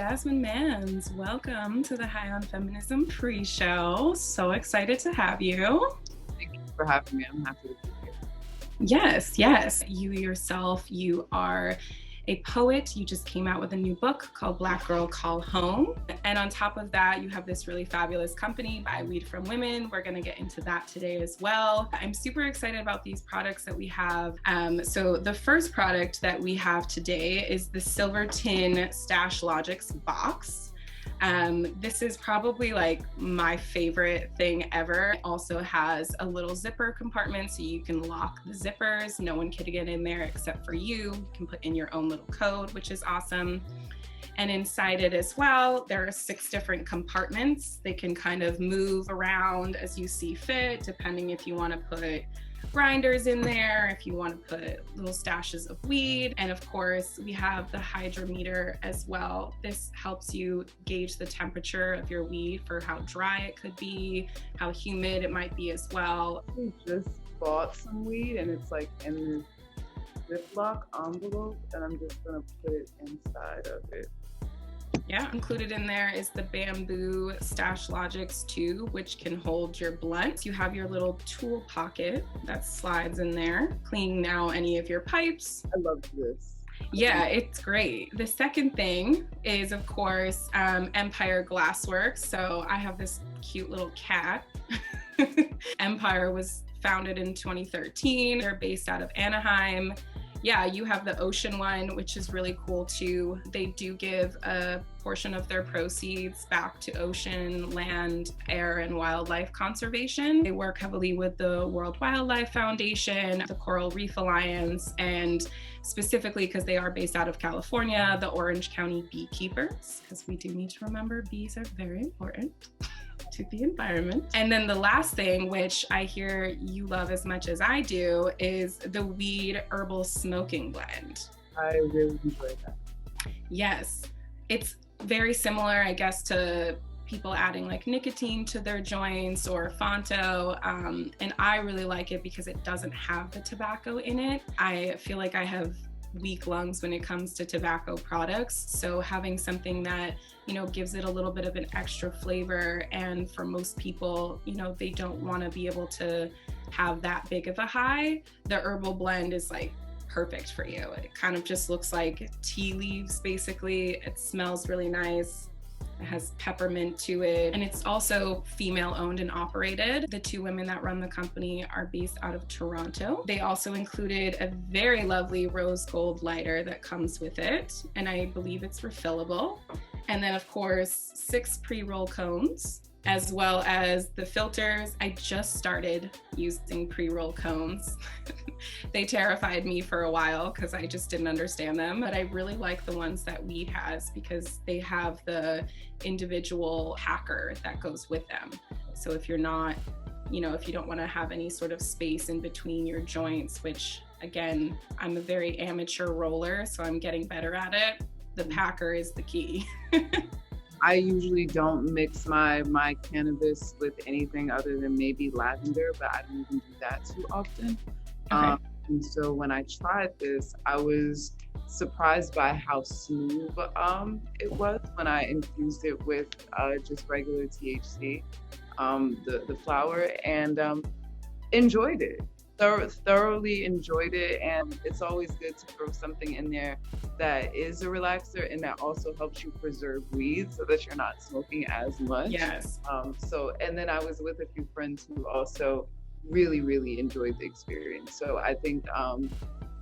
Jasmine Mans. Welcome to the High on Feminism pre-show. So excited to have you. Thank you for having me. I'm happy to be here. Yes. You yourself, you are a poet. You just came out with a new book called Black Girl Call Home. And on top of that, you have this really fabulous company by Ouid from Women. We're going to get into that today as well. I'm super excited about these products that we have. So the first product that we have today is the SILVERTON Stashlogix box. This is probably like my favorite thing ever. It also has a little zipper compartment so you can lock the zippers. No one can get in there except for you. You can put in your own little code, which is awesome. And inside it as well, there are 6 different compartments. They can kind of move around as you see fit, depending if you want to put grinders in there, if you want to put little stashes of weed. And of course, we have the hydrometer as well. This helps you gauge the temperature of your weed for how dry it could be, how humid it might be as well. We just bought some weed and it's like in this Ziploc envelope, and I'm just gonna put it inside of it. Yeah, included in there is the bamboo Stashlogix 2, which can hold your blunt. You have your little tool pocket that slides in there, cleaning now any of your pipes. I love this. Yeah, it's great. The second thing is, of course, Empire Glassworks. So I have this cute little cat. Empire was founded in 2013. They're based out of Anaheim. Yeah, you have the ocean one, which is really cool too. They do give a portion of their proceeds back to ocean, land, air, and wildlife conservation. They work heavily with the World Wildlife Foundation, the Coral Reef Alliance, and specifically because they are based out of California, the Orange County beekeepers, because we do need to remember bees are very important to the environment. And then the last thing, which I hear you love as much as I do, is the Ouid Herbal Smoking Blend. I really enjoy that. Yes, it's very similar, I guess, to people adding like nicotine to their joints or Fonto. And I really like it because it doesn't have the tobacco in it. I feel like I have weak lungs when it comes to tobacco products. So having something that, gives it a little bit of an extra flavor. And for most people, they don't want to be able to have that big of a high. The herbal blend is like perfect for you. It kind of just looks like tea leaves, basically. It smells really nice. It has peppermint to it, and it's also female owned and operated. The 2 women that run the company are based out of Toronto. They also included a very lovely rose gold lighter that comes with it, and I believe it's refillable. And then of course 6 pre-roll cones, as well as the filters. I just started using pre-roll cones. They terrified me for a while because I just didn't understand them, but I really like the ones that Ouid has because they have the individual hacker that goes with them. So if you're not, if you don't want to have any sort of space in between your joints, which again, I'm a very amateur roller, so I'm getting better at it, the packer is the key. I usually don't mix my cannabis with anything other than maybe lavender, but I don't even do that too often. Okay. And so when I tried this, I was surprised by how smooth it was when I infused it with just regular THC, the flower, and enjoyed it. Thoroughly enjoyed it, and it's always good to throw something in there that is a relaxer and that also helps you preserve weed so that you're not smoking as much. Yes. And then I was with a few friends who also really enjoyed the experience. So I think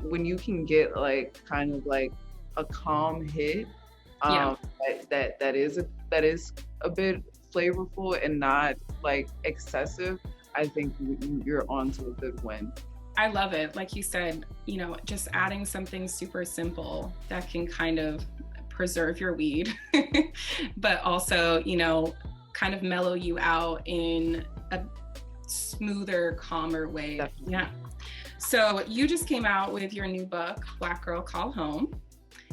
when you can get like kind of like a calm hit that is a bit flavorful and not like excessive, I think you're on to a good win. I love it. Like you said, just adding something super simple that can kind of preserve your weed, but also, kind of mellow you out in a smoother, calmer way. Definitely. Yeah. So you just came out with your new book, Black Girl Call Home.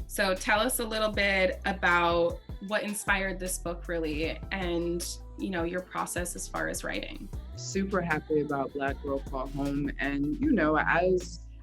So tell us a little bit about what inspired this book really, and your process as far as writing. Super happy about Black Girl Call Home, and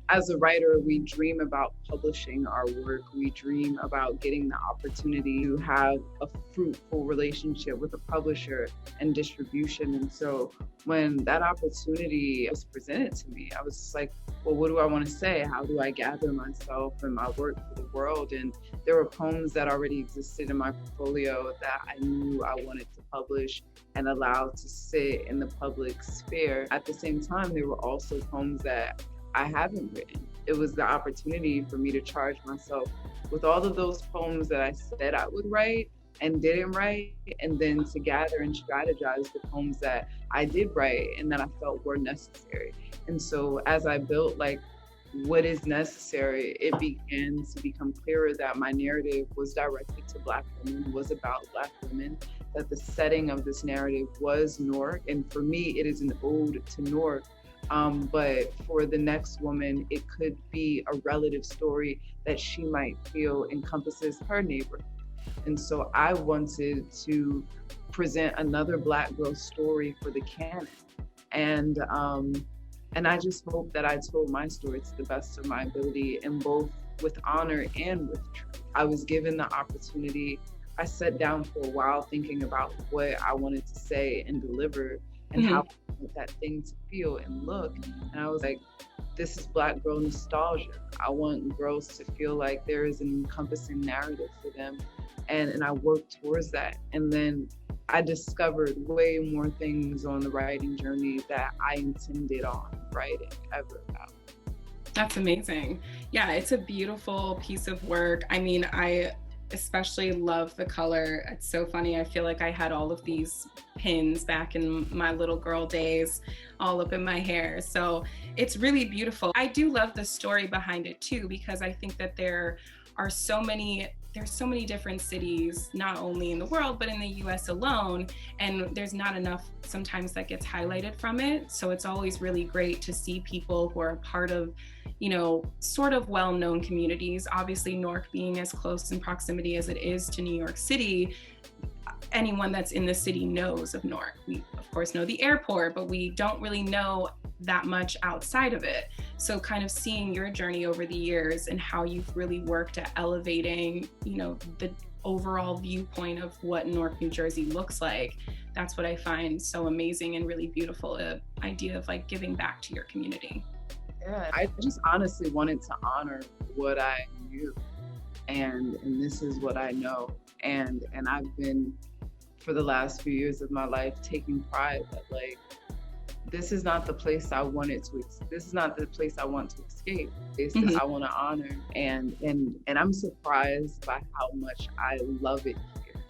as a writer, we dream about publishing our work. We dream about getting the opportunity to have a fruitful relationship with a publisher and distribution. And so when that opportunity was presented to me, I was just like, well, what do I want to say? How do I gather myself and my work for the world? And there were poems that already existed in my portfolio that I knew I wanted to publish and allow to sit in the public sphere. At the same time, there were also poems that I haven't written. It was the opportunity for me to charge myself with all of those poems that I said I would write and didn't write, and then to gather and strategize the poems that I did write and that I felt were necessary. And so as I built like what is necessary, it began to become clearer that my narrative was directed to Black women, was about Black women, that the setting of this narrative was Newark. And for me, it is an ode to Newark. But for the next woman, it could be a relative story that she might feel encompasses her neighborhood. And so I wanted to present another Black girl story for the canon. And I just hope that I told my story to the best of my ability, and both with honor and with truth. I was given the opportunity. I sat down for a while thinking about what I wanted to say and deliver, and how I want that thing to feel and look. And I was like, this is Black girl nostalgia. I want girls to feel like there is an encompassing narrative for them. And I worked towards that. And then I discovered way more things on the writing journey that I intended on writing ever about. That's amazing. Yeah, it's a beautiful piece of work. I mean, I especially love the color. It's so funny. I feel like I had all of these pins back in my little girl days, all up in my hair. So it's really beautiful. I do love the story behind it too, because I think that there's so many different cities, not only in the world, but in the US alone. And there's not enough sometimes that gets highlighted from it. So it's always really great to see people who are a part of, sort of well-known communities. Obviously, Newark being as close in proximity as it is to New York City, anyone that's in the city knows of Newark. We, of course, know the airport, but we don't really know that much outside of it. So kind of seeing your journey over the years and how you've really worked at elevating, the overall viewpoint of what Newark, New Jersey looks like, that's what I find so amazing and really beautiful, the idea of like giving back to your community. Yeah, I just honestly wanted to honor what I knew, and this is what I know. And I've been, for the last few years of my life, taking pride that like, this is not the place I wanted to, this is not the place I want to escape. It's this I want to honor. And I'm surprised by how much I love it here.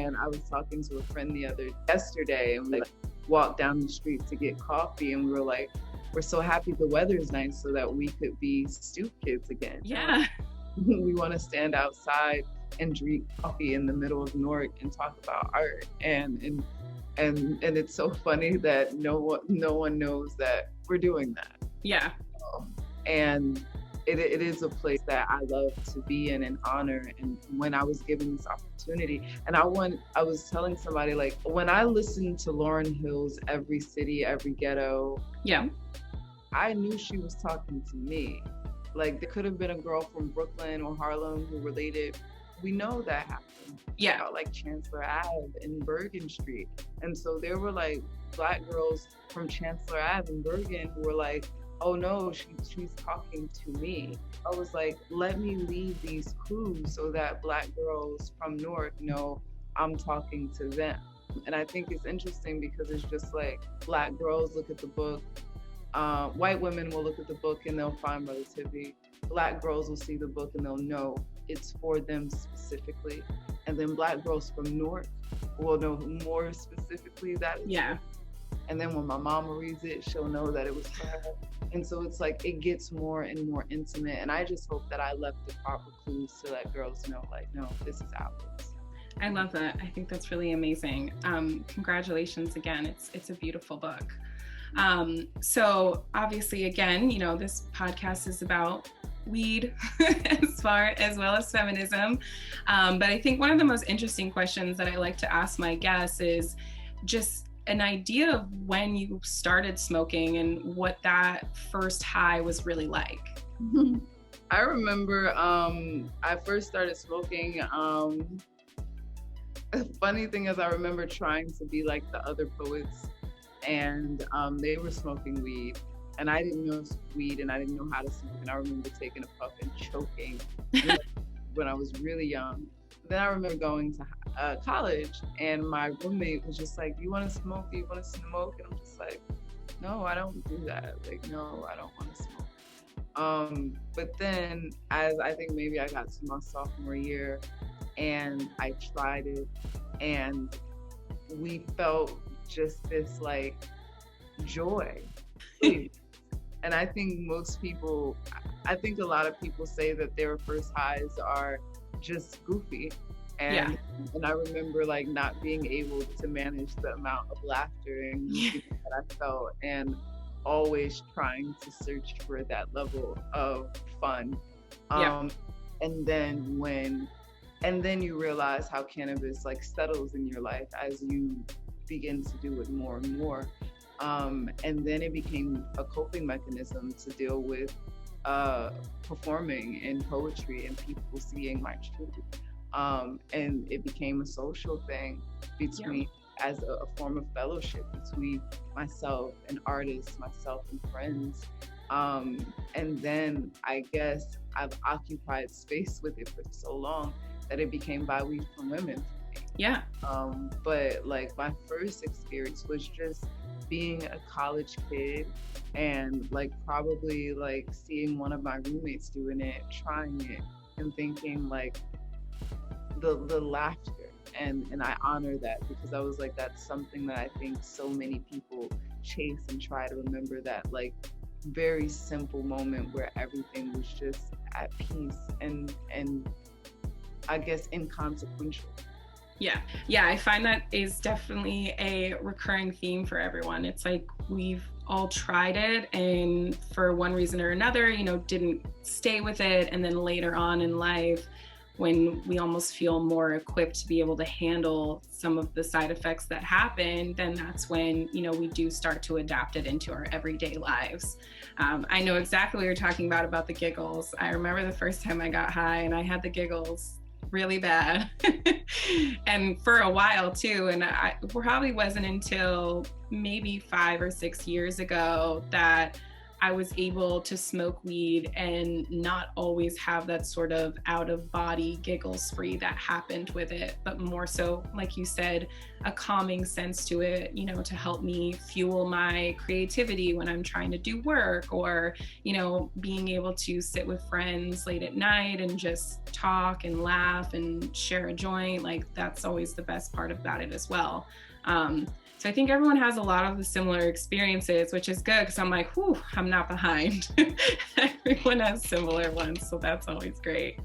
And I was talking to a friend yesterday, and we walked down the street to get coffee, and we were like, we're so happy the weather is nice so that we could be stoop kids again. Yeah. We want to stand outside and drink coffee in the middle of Newark and talk about art. And it's so funny that no one knows that we're doing that. Yeah. And it is a place that I love to be in and honor. And when I was given this opportunity, and I was telling somebody, like, when I listened to Lauryn Hill's Every City, Every Ghetto, yeah, I knew she was talking to me. Like, there could have been a girl from Brooklyn or Harlem who related. We know that happened. Yeah. About, like, Chancellor Ave and Bergen Street. And so there were like Black girls from Chancellor Ave and Bergen who were like, oh no, she's talking to me. I was like, let me leave these clues so that Black girls from Newark know I'm talking to them. And I think it's interesting because it's just like, Black girls look at the book, white women will look at the book and they'll find relativity. Black girls will see the book and they'll know it's for them specifically. And then Black girls from Newark will know more specifically that it's yeah. And then when my mama reads it, she'll know that it was for her. And so it's like, it gets more and more intimate. And I just hope that I left the proper clues to let girls know, like, no, this is ours. I love that. I think that's really amazing. Congratulations again. It's a beautiful book. So obviously, again, this podcast is about weed as well as feminism. But I think one of the most interesting questions that I like to ask my guests is just an idea of when you started smoking and what that first high was really like. I remember I first started smoking. The funny thing is I remember trying to be like the other poets, and they were smoking weed, and I didn't know weed, and I didn't know how to smoke, and I remember taking a puff and choking when I was really young. Then I remember going to college, and my roommate was just like, "You want to smoke? Do you want to smoke?" And I'm just like, "No, I don't do that. Like, no, I don't want to smoke." But then, as I think maybe I got to my sophomore year, and I tried it, and we felt just this like joy. And I think I think a lot of people say that their first highs are just goofy. And I remember like not being able to manage the amount of laughter and that I felt, and always trying to search for that level of fun. And then you realize how cannabis like settles in your life as you begin to do it more and more. And then it became a coping mechanism to deal with performing in poetry and people seeing my truth. And it became a social thing between, as a form of fellowship between myself and artists, myself and friends. And then I guess I've occupied space with it for so long that it became Buy Weed from Women. Yeah. But like my first experience was just being a college kid, and like probably like seeing one of my roommates doing it, trying it, and thinking like the laughter, and I honor that, because I was like, that's something that I think so many people chase and try to remember, that like very simple moment where everything was just at peace and I guess inconsequential. Yeah, I find that is definitely a recurring theme for everyone. It's like we've all tried it, and for one reason or another, didn't stay with it. And then later on in life, when we almost feel more equipped to be able to handle some of the side effects that happen, then that's when, we do start to adapt it into our everyday lives. I know exactly what you're talking about the giggles. I remember the first time I got high and I had the giggles really bad and for a while too, and I probably wasn't until maybe 5 or 6 years ago that I was able to smoke weed and not always have that sort of out of body giggle spree that happened with it, but more so, like you said, a calming sense to it, to help me fuel my creativity when I'm trying to do work, or, being able to sit with friends late at night and just talk and laugh and share a joint. Like, that's always the best part about it as well. So I think everyone has a lot of the similar experiences, which is good, because I'm like, whew, I'm not behind. Everyone has similar ones, so that's always great.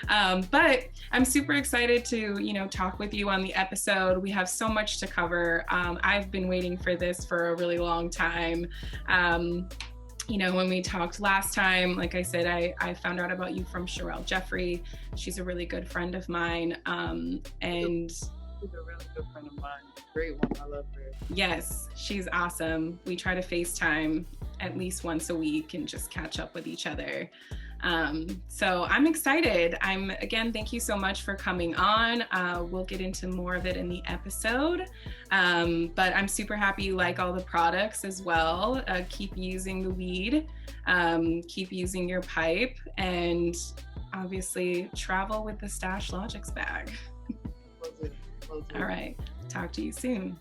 But I'm super excited to, talk with you on the episode. We have so much to cover. I've been waiting for this for a really long time. When we talked last time, like I said, I found out about you from Sherelle Jeffrey. She's a really good friend of mine. And she's a really good friend of mine. Great one. I love her. Yes, she's awesome. We try to FaceTime at least once a week and just catch up with each other. So I'm excited. Again, thank you so much for coming on. We'll get into more of it in the episode. But I'm super happy you like all the products as well. Keep using the weed, keep using your pipe, and obviously travel with the Stashlogix bag. All right. Talk to you soon.